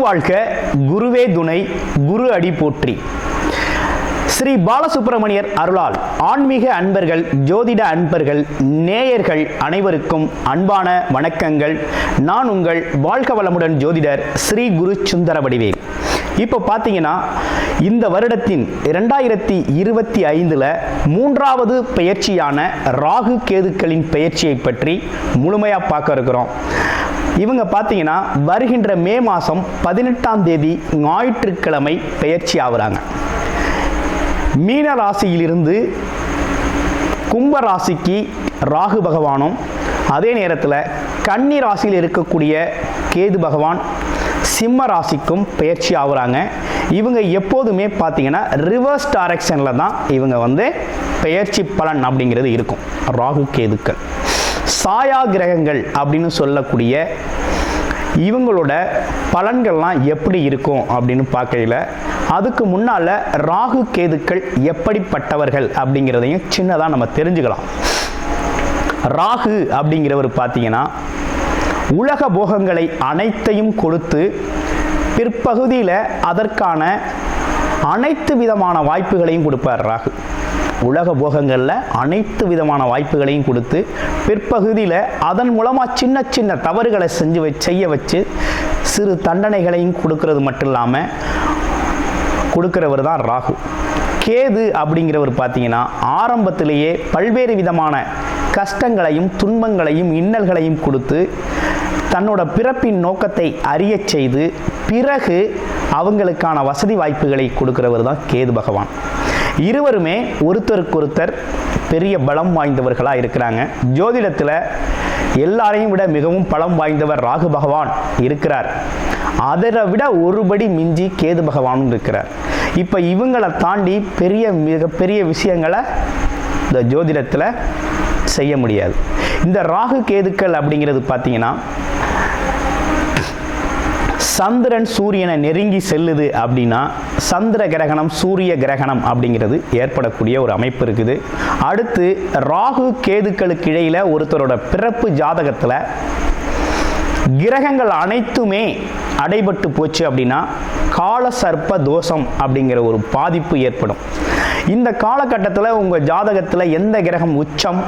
வாழ்க, குருவே துணை, குரு அடி போற்றி. ஸ்ரீ பாலசுப்பிரமணியர் அருளால் ஆன்மீக அன்பர்கள், ஜோதிட அன்பர்கள், நேயர்கள் அனைவருக்கும் அன்பான வணக்கங்கள். நான் உங்கள் வாழ்க வளமுடன் ஜோதிடர் ஸ்ரீ குரு சுந்தர வடிவேல். இப்போ பார்த்தீங்கன்னா இந்த வருடத்தின் 2025 மூன்றாவது பெயர்ச்சியான ராகு கேதுக்களின் பெயர்ச்சியை பற்றி முழுமையாக பார்க்க இருக்கிறோம். இவங்க பார்த்தீங்கன்னா வருகின்ற மே மாதம் 18ஆம் தேதி ஞாயிற்றுக்கிழமை பெயர்ச்சி ஆகுறாங்க. மீன ராசியிலிருந்து கும்ப ராசிக்கு ராகு பகவானும், அதே நேரத்தில் கன்னி ராசியில் இருக்கக்கூடிய கேது பகவான் சிம்ம ராசிக்கும் பெயர்ச்சி ஆகுறாங்க. இவங்க எப்போதுமே பார்த்தீங்கன்னா ரிவர்ஸ் டைரக்ஷனில் தான் இவங்க பெயர்ச்சி பலன் அப்படிங்கிறது இருக்கும். ராகு கேதுக்கள் சாயா கிரகங்கள் அப்படின்னு சொல்லக்கூடிய இவங்களோட பலன்கள்லாம் எப்படி இருக்கும் அப்படின்னு பார்க்கையில், அதுக்கு முன்னால் ராகு கேதுக்கள் எப்படிப்பட்டவர்கள் அப்படிங்கிறதையும் சின்னதாக நம்ம தெரிஞ்சுக்கலாம். ராகு அப்படிங்கிறவர் பார்த்தீங்கன்னா உலக போகங்களை அனைத்தையும் கொடுத்து பிற்பகுதியில் அதற்கான அனைத்து விதமான வாய்ப்புகளையும் கொடுப்பார். ராகு உலக போகங்களில் அனைத்து விதமான வாய்ப்புகளையும் கொடுத்து பிற்பகுதியில் அதன் மூலமாக சின்ன சின்ன தவறுகளை செய்ய வச்சு சிறு தண்டனைகளையும் கொடுக்கறது மட்டும் இல்லாமல் கொடுக்கிறவர் தான் ராகு. கேது அப்படிங்கிறவர் பார்த்தீங்கன்னா ஆரம்பத்திலேயே பல்வேறு விதமான கஷ்டங்களையும் துன்பங்களையும் இன்னல்களையும் கொடுத்து தன்னோட பிறப்பின் நோக்கத்தை அறிய செய்து பிறகு அவங்களுக்கான வசதி வாய்ப்புகளை கொடுக்கிறவர் தான் கேது பகவான். இருவருமே ஒருத்தருக்கொருத்தர் பெரிய பலம் வாய்ந்தவர்களாக இருக்கிறாங்க. ஜோதிடத்தில் எல்லாரையும் விட மிகவும் பலம் வாய்ந்தவர் ராகு பகவான் இருக்கிறார். அதை விட ஒருபடி மிஞ்சி கேது பகவானும் இருக்கிறார். இப்போ இவங்களை தாண்டி மிகப்பெரிய விஷயங்களை இந்த ஜோதிடத்தில் செய்ய முடியாது. இந்த ராகு கேதுக்கள் அப்படிங்கிறது பார்த்தீங்கன்னா சந்திரன் சூரியனை நெருங்கி செல்லுது அப்படின்னா சந்திர கிரகணம், சூரிய கிரகணம் அப்படிங்கிறது ஏற்படக்கூடிய ஒரு அமைப்பு இருக்குது. அடுத்து ராகு கேதுக்களுக்கு இடையில் ஒருத்தரோட பிறப்பு ஜாதகத்தில் கிரகங்கள் அனைத்துமே அடைபட்டு போச்சு அப்படின்னா கால சர்ப்ப தோஷம் அப்படிங்கிற ஒரு பாதிப்பு ஏற்படும். இந்த காலகட்டத்தில் உங்கள் ஜாதகத்தில் எந்த கிரகம் உச்சம்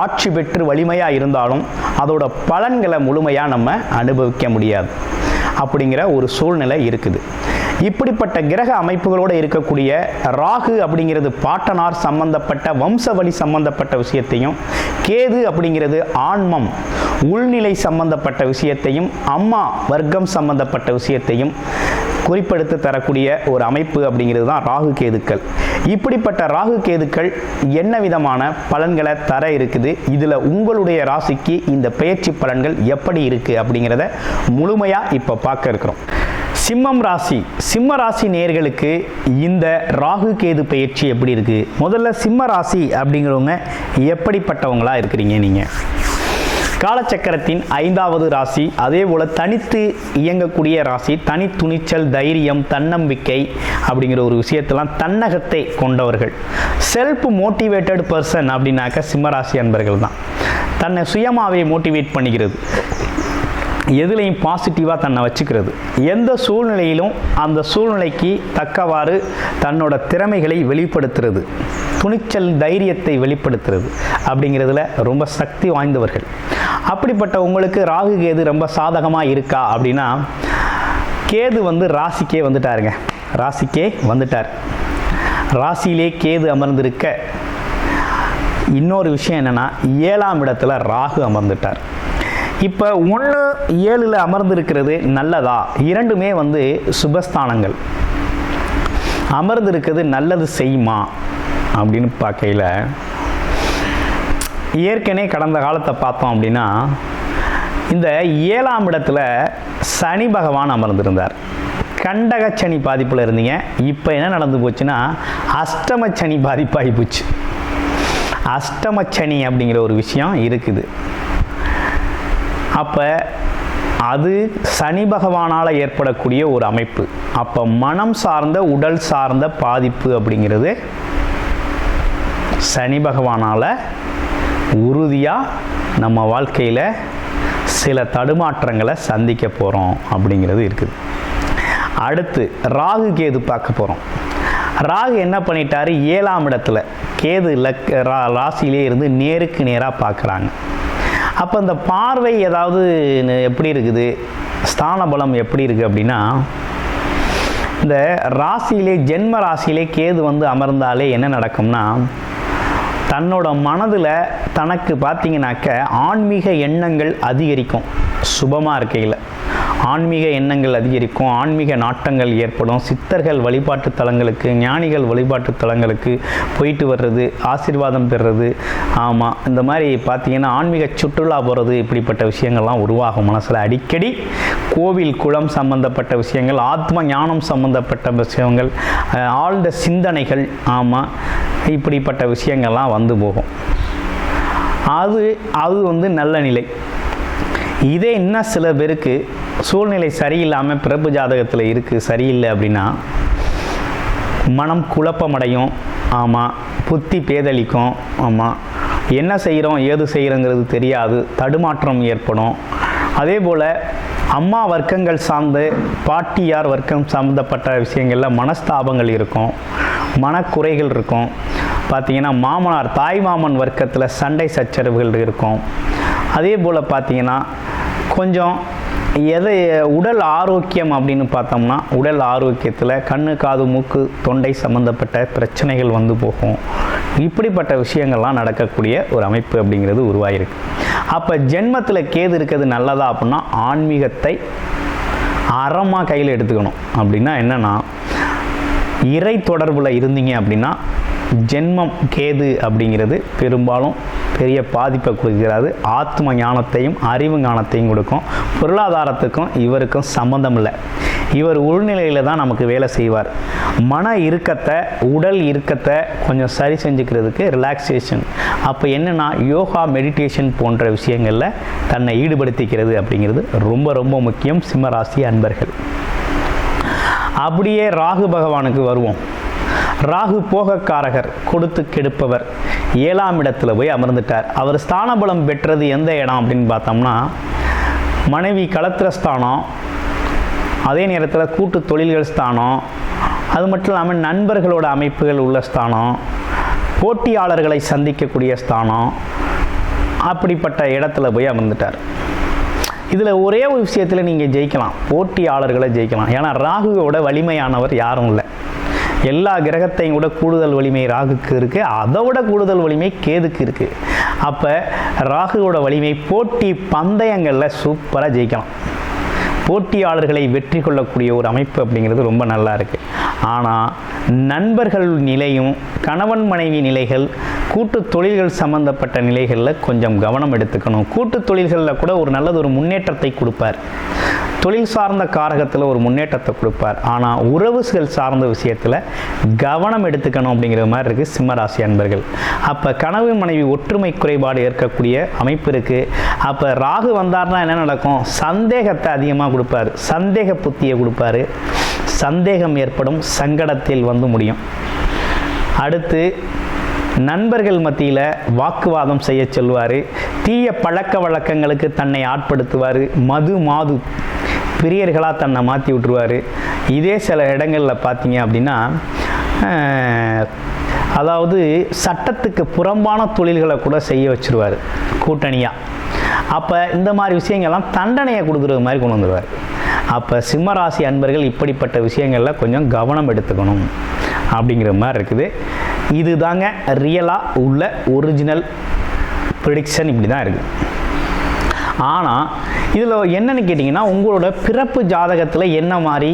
ஆட்சி பெற்று வலிமையாக இருந்தாலும் அதோட பலன்களை முழுமையாக நம்ம அனுபவிக்க முடியாது அப்படிங்கிற ஒரு சூழ்நிலை இருக்குது. இப்படிப்பட்ட கிரக அமைப்புகளோடு இருக்கக்கூடிய ராகு அப்படிங்கிறது பாட்டனார் சம்பந்தப்பட்ட வம்சவழி சம்பந்தப்பட்ட விஷயத்தையும், கேது அப்படிங்கிறது ஆன்மம் உள்நிலை சம்பந்தப்பட்ட விஷயத்தையும், அம்மா வர்க்கம் சம்பந்தப்பட்ட விஷயத்தையும் குறிப்பெடுத்து தரக்கூடிய ஒரு அமைப்பு அப்படிங்கிறது தான் ராகு கேதுக்கள். இப்படிப்பட்ட ராகு கேதுக்கள் என்ன விதமான பலன்களை தர இருக்குது, இதில் உங்களுடைய ராசிக்கு இந்த பெயர்ச்சி பலன்கள் எப்படி இருக்குது அப்படிங்கிறத முழுமையாக இப்போ பார்க்க இருக்கிறோம். சிம்ம ராசி நேயர்களுக்கு இந்த ராகு கேது பெயர்ச்சி எப்படி இருக்குது? முதல்ல சிம்ம ராசி அப்படிங்கிறவங்க எப்படிப்பட்டவங்களா இருக்கிறீங்க? நீங்கள் காலச்சக்கரத்தின் 5வது ராசி, அதே போல் தனித்து இயங்கக்கூடிய ராசி, தனி துணிச்சல், தைரியம், தன்னம்பிக்கை அப்படிங்கிற ஒரு விஷயத்தெல்லாம் தன்னகத்தை கொண்டவர்கள். செல்ஃப் மோட்டிவேட்டட் பர்சன் அப்படின்னாக்க சிம்மராசி அன்பர்கள் தான். தன்னை சுயமாகவே மோட்டிவேட் பண்ணிக்கிறது, எதுலையும் பாசிட்டிவாக தன்னை வச்சுக்கிறது, எந்த சூழ்நிலையிலும் அந்த சூழ்நிலைக்கு தக்கவாறு தன்னோட திறமைகளை வெளிப்படுத்துறது, துணிச்சல் தைரியத்தை வெளிப்படுத்துறது அப்படிங்கிறதுல ரொம்ப சக்தி வாய்ந்தவர்கள். அப்படிப்பட்ட உங்களுக்கு ராகு கேது ரொம்ப சாதகமாக இருக்கா அப்படின்னா, கேது ராசிக்கே வந்துட்டாருங்க. ராசிக்கே வந்துட்டார். ராசியிலே கேது அமர்ந்திருக்க இன்னொரு விஷயம் என்னென்னா 7ஆம் இடத்துல ராகு அமர்ந்துட்டார். இப்போ 1, 7 அமர்ந்திருக்கிறது நல்லதா? இரண்டுமே சுபஸ்தானங்கள். அமர்ந்திருக்கிறது நல்லது செய்யுமா அப்படின்னு பார்க்கையில், ஏற்கனவே கடந்த காலத்தை பார்த்தோம் அப்படின்னா இந்த 7ஆம் இடத்துல சனி பகவான் அமர்ந்திருந்தார். கண்டக சனி பாதிப்பில் இருந்தீங்க. இப்போ என்ன நடந்து போச்சுன்னா அஷ்டம சனி பாதிப்பாகி போச்சு. அஷ்டம சனி அப்படிங்கிற ஒரு விஷயம் இருக்குது. அப்போ அது சனி பகவானால் ஏற்படக்கூடிய ஒரு அமைப்பு. அப்போ மனம் சார்ந்த, உடல் சார்ந்த பாதிப்பு அப்படிங்கிறது சனி பகவானால் உறுதியாக நம்ம வாழ்க்கையில் சில தடுமாற்றங்களை சந்திக்க போகிறோம் அப்படிங்கிறது இருக்குது. அடுத்து ராகு கேது பார்க்க போகிறோம். ராகு என்ன பண்ணிட்டாரு, 7ஆம் இடத்துல கேது ராசியிலே இருந்து நேருக்கு நேராக பார்க்குறாங்க. அப்போ இந்த பார்வை ஏதாவது எப்படி இருக்குது, ஸ்தான பலம் எப்படி இருக்குது அப்படின்னா, இந்த ராசியிலே ஜென்ம ராசியிலே கேது வந்து அமர்ந்தாலே என்ன நடக்கும்னா, தன்னோட மனதில் தனக்கு பார்த்தீங்கன்னாக்க ஆன்மீக எண்ணங்கள் அதிகரிக்கும். சுபமாக இருக்கையில் ஆன்மீக எண்ணங்கள் அதிகரிக்கும், ஆன்மீக நாட்டங்கள் ஏற்படும். சித்தர்கள் வழிபாட்டு தலங்களுக்கு, ஞானிகள் வழிபாட்டு தலங்களுக்கு போயிட்டு வர்றது, ஆசீர்வாதம் பெறுறது, ஆமாம் இந்த மாதிரி பார்த்தீங்கன்னா ஆன்மீக சுற்றுலா போகிறது, இப்படிப்பட்ட விஷயங்கள்லாம் உருவாகும். மனசில் அடிக்கடி கோவில் குளம் சம்பந்தப்பட்ட விஷயங்கள், ஆத்ம ஞானம் சம்பந்தப்பட்ட விஷயங்கள், ஆழ்ந்த சிந்தனைகள், ஆமாம் இப்படிப்பட்ட விஷயங்கள்லாம் வந்து போகும். அது வந்து நல்ல நிலை. இதே இன்னும் சில பேருக்கு சூழ்நிலை சரியில்லாமல் பிறப்பு ஜாதகத்தில் இருக்குது, சரியில்லை அப்படின்னா மனம் குழப்பமடையும், ஆமாம் புத்தி பேதளிக்கும், ஆமாம் என்ன செய்கிறோம் ஏது செய்கிறோங்கிறது தெரியாது, தடுமாற்றம் ஏற்படும். அதே போல் அம்மா வர்க்கங்கள் சார்ந்து பாட்டியார் வர்க்கம் சம்மந்தப்பட்ட விஷயங்களில் மனஸ்தாபங்கள் இருக்கும், மனக்குறைகள் இருக்கும். பார்த்திங்கன்னா மாமனார் தாய் மாமன் வர்க்கத்தில் சண்டை சச்சரவுகள் இருக்கும். அதே போல் பார்த்திங்கன்னா கொஞ்சம் உடல் ஆரோக்கியம் அப்படின்னு பார்த்தோம்னா, உடல் ஆரோக்கியத்தில் கண்ணு காது மூக்கு தொண்டை சம்மந்தப்பட்ட பிரச்சனைகள் வந்து போகும். இப்படிப்பட்ட விஷயங்கள்லாம் நடக்கக்கூடிய ஒரு அமைப்பு அப்படிங்கிறது உருவாகிருக்கு. அப்போ ஜென்மத்தில் கேது இருக்கிறது நல்லதா அப்படின்னா, ஆன்மீகத்தை அறமாக கையில் எடுத்துக்கணும். அப்படின்னா என்னென்னா, இறை தொடர்பில் இருந்தீங்க அப்படின்னா ஜென்மம் கேது அப்படிங்கிறது பெரும்பாலும் பெரிய பாதிப்பை கொடுக்கிறாரு. ஆத்ம ஞானத்தையும் அறிவு ஞானத்தையும் கொடுக்கும். பொருளாதாரத்துக்கும் இவருக்கும் சம்பந்தம் இல்லை. இவர் உள்நிலையில் தான் நமக்கு வேலை செய்வார். மன இறுக்கத்தை, உடல் இறுக்கத்தை கொஞ்சம் சரி செஞ்சுக்கிறதுக்கு ரிலாக்ஸேஷன், அப்போ என்னென்னா யோகா மெடிடேஷன் போன்ற விஷயங்களில் தன்னை ஈடுபடுத்திக்கிறது அப்படிங்கிறது ரொம்ப ரொம்ப முக்கியம். சிம்மராசி அன்பர்கள். அப்படியே ராகு பகவானுக்கு வருவோம். ராகு போகக்காரகர், கொடுத்து கெடுப்பவர், 7ஆம் இடத்துல போய் அமர்ந்துட்டார். அவர் ஸ்தானபலம் பெற்றது எந்த இடம் அப்படின்னு பார்த்தோம்னா, மனைவி களத்திர ஸ்தானம், அதே நேரத்தில் கூட்டு தொழில்கள் ஸ்தானம், அது மட்டும் இல்லாமல் நண்பர்களோட அமைப்புகள் உள்ள ஸ்தானம், போட்டியாளர்களை சந்திக்கக்கூடிய ஸ்தானம், அப்படிப்பட்ட இடத்துல போய் அமர்ந்துட்டார். இதில் ஒரே ஒரு விஷயத்தில் நீங்கள் ஜெயிக்கலாம், போட்டியாளர்களை ஜெயிக்கலாம். ஏன்னா ராகுவோட வலிமையானவர் யாரும் இல்லை. எல்லா கிரகத்தையும் விட கூடுதல் வலிமை ராகுக்கு இருக்குது, அதை விட கூடுதல் வலிமை கேதுக்கு இருக்குது. அப்போ ராகுவோட வலிமை போட்டி பந்தயங்களில் சூப்பராக ஜெயிக்கலாம். போட்டியாளர்களை வெற்றி கொள்ளக்கூடிய ஒரு அமைப்பு அப்படிங்கிறது ரொம்ப நல்லா இருக்குது. ஆனால் நண்பர்கள் நிலையும், கணவன் மனைவி நிலைகள், கூட்டு தொழில்கள் சம்பந்தப்பட்ட நிலைகளில் கொஞ்சம் கவனம் எடுத்துக்கணும். கூட்டு தொழில்களில் கூட ஒரு நல்லது ஒரு முன்னேற்றத்தை கொடுப்பார். தொழில் சார்ந்த காரகத்தில் ஒரு முன்னேற்றத்தை கொடுப்பார். ஆனால் உறவுகள் சார்ந்த விஷயத்தில் கவனம் எடுத்துக்கணும் அப்படிங்கிற மாதிரி இருக்குது சிம்மராசி அன்பர்கள். அப்போ கணவன் மனைவி ஒற்றுமை குறைபாடு ஏற்கக்கூடிய அமைப்பு இருக்குது. அப்போ ராகு வந்தார்னா என்ன நடக்கும், சந்தேகத்தை அதிகமாக கொடுப்பார், சந்தேக புத்தியை கொடுப்பார், சந்தேகம் ஏற்படும், சங்கடத்தில் வந்து முடியும். அடுத்து நண்பர்கள் மத்தியில் வாக்குவாதம் செய்ய சொல்வார், தீய பழக்க வழக்கங்களுக்கு தன்னை ஆட்படுத்துவார், மாது பிரியர்களாக தன்னை மாற்றி விட்டுருவார். இதே சில இடங்களில் பார்த்தீங்க அப்படின்னா, அதாவது சட்டத்துக்கு புறம்பான தொழில்களை கூட செய்ய வச்சுருவார் கூட்டணியாக. அப்போ இந்த மாதிரி விஷயங்கள்லாம் தண்டனையை கொடுக்குறது மாதிரி கொண்டு வந்துடுவார். அப்போ சிம்மராசி அன்பர்கள் இப்படிப்பட்ட விஷயங்களில் கொஞ்சம் கவனம் எடுத்துக்கணும் அப்படிங்கிற மாதிரி இருக்குது. இது தாங்க ரியலாக உள்ள ஒரிஜினல் ப்ரிடிக்ஷன், இப்படி தான் இருக்குது. ஆனால் இதில் என்னென்னு கேட்டிங்கன்னா, உங்களோட பிறப்பு ஜாதகத்தில் என்ன மாதிரி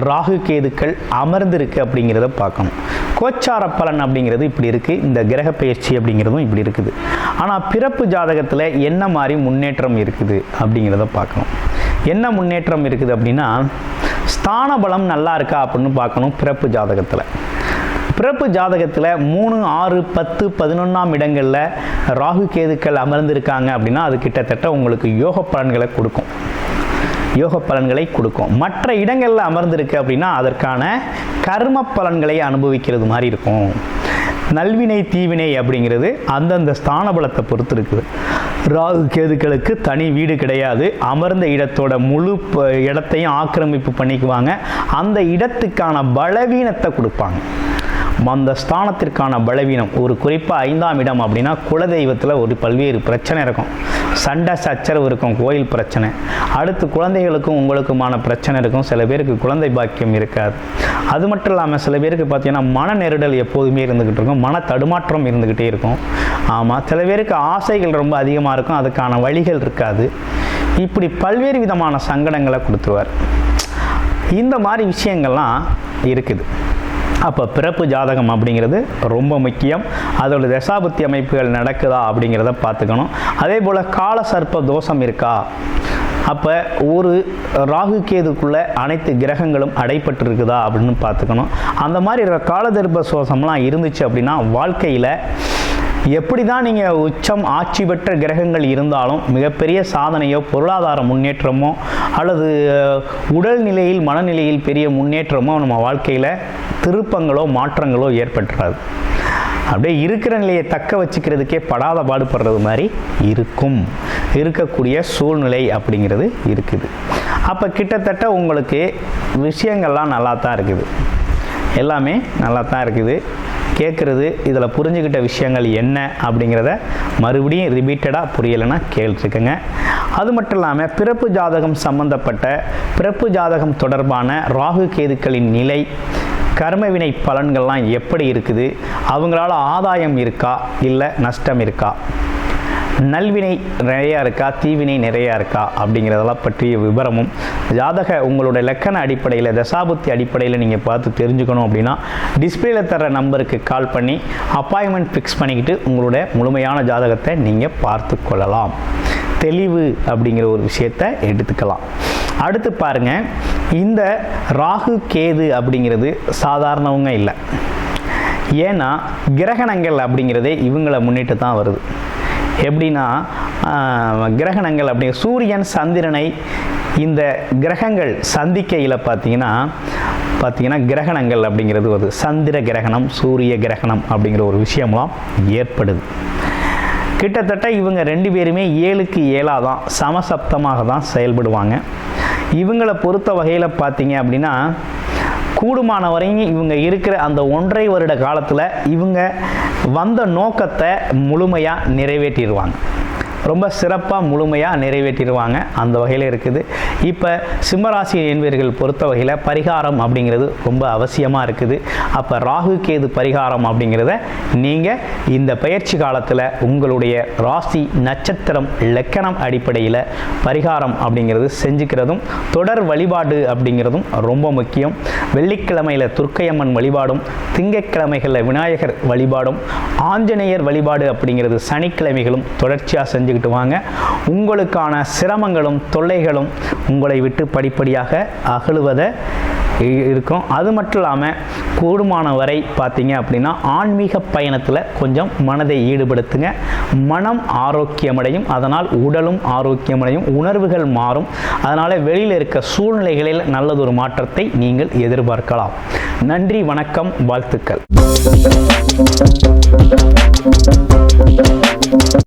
ராகு கேதுக்கள் அமர்ந்திருக்கு அப்படிங்கிறத பார்க்கணும். கோச்சார பலன் அப்படிங்கிறது இப்படி இருக்குது, இந்த கிரக பயிற்சி அப்படிங்கிறதும் இப்படி இருக்குது. ஆனால் பிறப்பு ஜாதகத்தில் என்ன மாதிரி முன்னேற்றம் இருக்குது அப்படிங்கிறத பார்க்கணும். என்ன முன்னேற்றம் இருக்குது அப்படின்னா, ஸ்தான பலம் நல்லா இருக்கா அப்படின்னு பார்க்கணும். பிறப்பு ஜாதகத்தில் 3, 6, 10, 11ஆம் இடங்களில் ராகு கேதுக்கள் அமர்ந்திருக்காங்க அப்படின்னா அது கிட்டத்தட்ட உங்களுக்கு யோக பலன்களை கொடுக்கும். மற்ற இடங்களில் அமர்ந்திருக்கு அப்படின்னா அதற்கான கர்ம பலன்களை அனுபவிக்கிறது மாதிரி இருக்கும். நல்வினை தீவினை அப்படிங்கிறது அந்தந்த ஸ்தான பலத்தை பொறுத்து இருக்குது. ராகு கேதுக்களுக்கு தனி வீடு கிடையாது. அமர்ந்த இடத்தோட முழு இடத்தையும் ஆக்கிரமிப்பு பண்ணிக்குவாங்க. அந்த இடத்துக்கான பலவீனத்தை கொடுப்பாங்க. அந்த ஸ்தானத்திற்கான பலவீனம் ஒரு குறிப்பாக 5ஆம் இடம் அப்படின்னா குலதெய்வத்தில் ஒரு பல்வேறு பிரச்சனை இருக்கும். சண்டை சச்சரவு இருக்கும், கோயில் பிரச்சனை. அடுத்து குழந்தைகளுக்கும் உங்களுக்குமான பிரச்சனை இருக்கும். சில பேருக்கு குழந்தை பாக்கியம் இருக்காது. அது மட்டும் இல்லாமல் சில பேருக்கு பார்த்தீங்கன்னா மன நெருடல் எப்போதுமே இருந்துக்கிட்டு இருக்கும், மன தடுமாற்றம் இருந்துக்கிட்டே இருக்கும். ஆமாம், சில பேருக்கு ஆசைகள் ரொம்ப அதிகமாக இருக்கும், அதுக்கான வழிகள் இருக்காது. இப்படி பல்வேறு விதமான சங்கடங்களை கொடுத்துருவார். இந்த மாதிரி விஷயங்கள்லாம் இருக்குது. அப்போ பிறப்பு ஜாதகம் அப்படிங்கிறது ரொம்ப முக்கியம். அதோட தசாபுத்தி அமைப்புகள் நடக்குதா அப்படிங்கிறத பார்த்துக்கணும். அதே போல் கால சர்ப்ப தோஷம் இருக்கா, அப்போ ஒரு ராகு கேதுக்குள்ளே அனைத்து கிரகங்களும் அடைப்பட்டு இருக்குதா அப்படின்னு பார்த்துக்கணும். அந்த மாதிரி கால சர்ப்ப தோஷம்லாம் இருந்துச்சு அப்படின்னா வாழ்க்கையில் எப்படி தான் நீங்கள் உச்சம் ஆட்சி பெற்ற கிரகங்கள் இருந்தாலும் மிகப்பெரிய சாதனையோ பொருளாதார முன்னேற்றமோ அல்லது உடல் நிலையில் மனநிலையில் பெரிய முன்னேற்றமோ நம்ம வாழ்க்கையில் திருப்பங்களோ மாற்றங்களோ ஏற்பட்டுறாது. அப்படியே இருக்கிற நிலையை தக்க வச்சுக்கிறதுக்கே படாத பாடுபடுறது மாதிரி இருக்கக்கூடிய சூழ்நிலை அப்படிங்கிறது இருக்குது. அப்போ கிட்டத்தட்ட உங்களுக்கு விஷயங்கள்லாம் நல்லா தான் இருக்குது, எல்லாமே நல்லா தான் இருக்குது. கேட்குறது இதில் புரிஞ்சுக்கிட்ட விஷயங்கள் என்ன அப்படிங்கிறத மறுபடியும் ரிப்பீட்டடாக புரியலைன்னா கேள்விக்குங்க. அது மட்டும் இல்லாமல் பிறப்பு ஜாதகம் சம்பந்தப்பட்ட பிறப்பு ஜாதகம் தொடர்பான ராகு கேதுக்களின் நிலை, கர்மவினை பலன்கள்லாம் எப்படி இருக்குது, அவங்களால ஆதாயம் இருக்கா இல்லை நஷ்டம் இருக்கா, நல்வினை நிறையா இருக்கா தீவினை நிறையா இருக்கா அப்படிங்கிறதெல்லாம் பற்றிய விவரமும் உங்களோட லக்கண அடிப்படையில் தசாபுத்தி அடிப்படையில் நீங்கள் பார்த்து தெரிஞ்சுக்கணும் அப்படின்னா டிஸ்பிளேல தர நம்பருக்கு கால் பண்ணி அப்பாயின்மெண்ட் ஃபிக்ஸ் பண்ணிக்கிட்டு உங்களோட முழுமையான ஜாதகத்தை நீங்கள் பார்த்து கொள்ளலாம். தெளிவு அப்படிங்கிற ஒரு விஷயத்தை எடுத்துக்கலாம். அடுத்து பாருங்க, இந்த ராகு கேது அப்படிங்கிறது சாதாரணவங்க இல்லை. ஏன்னா கிரகணங்கள் அப்படிங்கிறதே இவங்களை முன்னிட்டு தான் வருது. எப்படின்னா கிரகணங்கள் அப்படிங்கிற சூரியன் சந்திரனை இந்த கிரகங்கள் சந்திக்கையில் பார்த்தீங்கன்னா கிரகணங்கள் அப்படிங்கிறது வருது. சந்திர கிரகணம் சூரிய கிரகணம் அப்படிங்கிற ஒரு விஷயம்லாம் ஏற்படுது. கிட்டத்தட்ட இவங்க 2 பேருமே 7க்கு 7 தான் சமசப்தமாக தான் செயல்படுவாங்க. இவங்களை பொறுத்த வகையில் பார்த்தீங்க அப்படின்னா கூடுமான வரையும் இவங்க இருக்கிற அந்த 1.5 வருட காலத்தில் இவங்க வந்த நோக்கத்தை முழுமையாக நிறைவேற்றிடுவாங்க. ரொம்ப சிறப்பாக முழுமையாக நிறைவேற்றிடுவாங்க. அந்த வகையில் இருக்குது. இப்போ சிம்மராசி என்பவர்கள் பொறுத்த வகையில் பரிகாரம் அப்படிங்கிறது ரொம்ப அவசியமாக இருக்குது. அப்போ ராகு கேது பரிகாரம் அப்படிங்கிறத நீங்கள் இந்த பயிற்சி காலத்தில் உங்களுடைய ராசி நட்சத்திரம் லக்கணம் அடிப்படையில் பரிகாரம் அப்படிங்கிறது செஞ்சுக்கிறதும் தொடர் வழிபாடு அப்படிங்கிறதும் ரொம்ப முக்கியம். வெள்ளிக்கிழமையில் துர்க்கையம்மன் வழிபாடும், திங்கட்கிழமைகளில் விநாயகர் வழிபாடும், ஆஞ்சநேயர் வழிபாடு அப்படிங்கிறது சனிக்கிழமைகளும் தொடர்ச்சியாக செஞ்சுக்கிட்டு வாங்க. உங்களுக்கான சிரமங்களும் தொல்லைகளும் உங்களை விட்டு படிப்படியாக அகலுவதை இருக்கும். அது மட்டும் இல்லாமல் கூடுமான வரை பார்த்தீங்க அப்படின்னா ஆன்மீக பயணத்தில் கொஞ்சம் மனதை ஈடுபடுத்துங்க. மனம் ஆரோக்கியமடையும், அதனால் உடலும் ஆரோக்கியமடையும், உணர்வுகள் மாறும். அதனால் வெளியில் இருக்க சூழ்நிலைகளில் நல்லதொரு மாற்றத்தை நீங்கள் எதிர்பார்க்கலாம். நன்றி, வணக்கம், வாழ்த்துக்கள்.